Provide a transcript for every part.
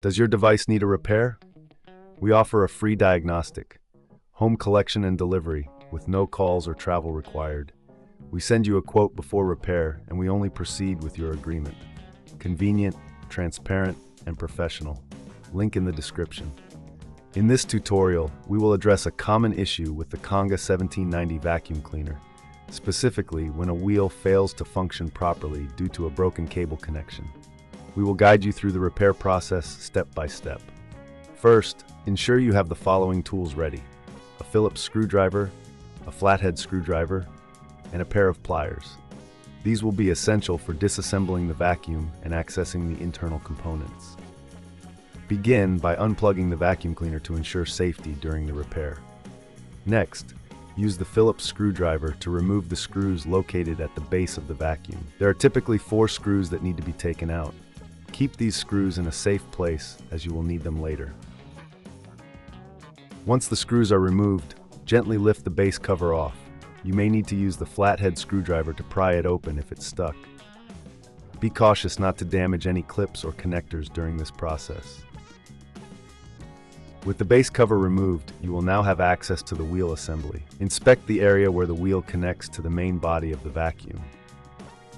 Does your device need a repair? We offer a free diagnostic, home collection and delivery, with no calls or travel required. We send you a quote before repair, and we only proceed with your agreement. Convenient, transparent, and professional. Link in the description. In this tutorial, we will address a common issue with the Conga 1790 vacuum cleaner, specifically when a wheel fails to function properly due to a broken cable connection. We will guide you through the repair process step by step. First, ensure you have the following tools ready: a Phillips screwdriver, a flathead screwdriver, and a pair of pliers. These will be essential for disassembling the vacuum and accessing the internal components. Begin by unplugging the vacuum cleaner to ensure safety during the repair. Next, use the Phillips screwdriver to remove the screws located at the base of the vacuum. There are typically 4 screws that need to be taken out. Keep these screws in a safe place, as you will need them later. Once the screws are removed, gently lift the base cover off. You may need to use the flathead screwdriver to pry it open if it's stuck. Be cautious not to damage any clips or connectors during this process. With the base cover removed, you will now have access to the wheel assembly. Inspect the area where the wheel connects to the main body of the vacuum.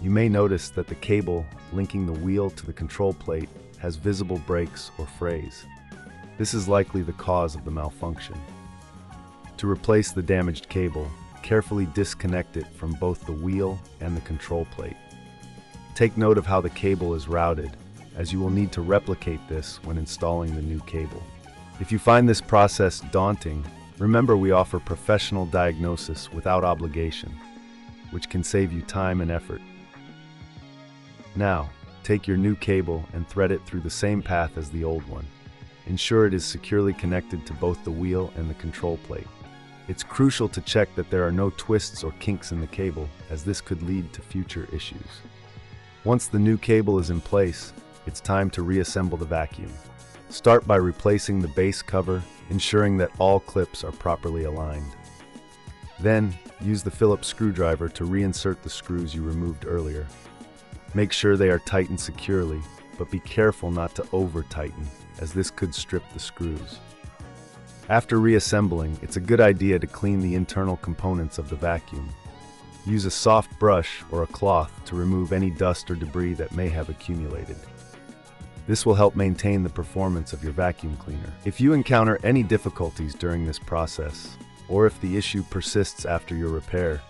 You may notice that the cable linking the wheel to the control plate has visible breaks or frays. This is likely the cause of the malfunction. To replace the damaged cable, carefully disconnect it from both the wheel and the control plate. Take note of how the cable is routed, as you will need to replicate this when installing the new cable. If you find this process daunting, remember we offer professional diagnosis without obligation, which can save you time and effort. Now, take your new cable and thread it through the same path as the old one. Ensure it is securely connected to both the wheel and the control plate. It's crucial to check that there are no twists or kinks in the cable, as this could lead to future issues. Once the new cable is in place, it's time to reassemble the vacuum. Start by replacing the base cover, ensuring that all clips are properly aligned. Then, use the Phillips screwdriver to reinsert the screws you removed earlier. Make sure they are tightened securely, but be careful not to over-tighten, as this could strip the screws. After reassembling, it's a good idea to clean the internal components of the vacuum. Use a soft brush or a cloth to remove any dust or debris that may have accumulated. This will help maintain the performance of your vacuum cleaner. If you encounter any difficulties during this process, or if the issue persists after your repair,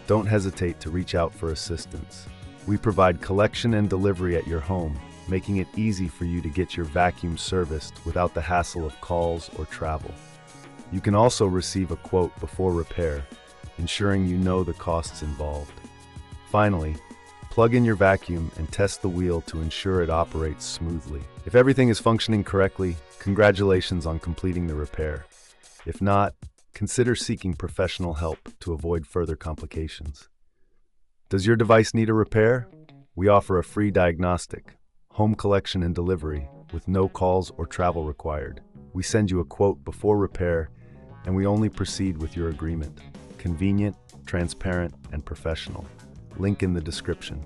don't hesitate to reach out for assistance. We provide collection and delivery at your home, making it easy for you to get your vacuum serviced without the hassle of calls or travel. You can also receive a quote before repair, ensuring you know the costs involved. Finally, plug in your vacuum and test the wheel to ensure it operates smoothly. If everything is functioning correctly, congratulations on completing the repair. If not, consider seeking professional help to avoid further complications. Does your device need a repair? We offer a free diagnostic, home collection and delivery, with no calls or travel required. We send you a quote before repair, and we only proceed with your agreement. Convenient, transparent, and professional. Link in the description.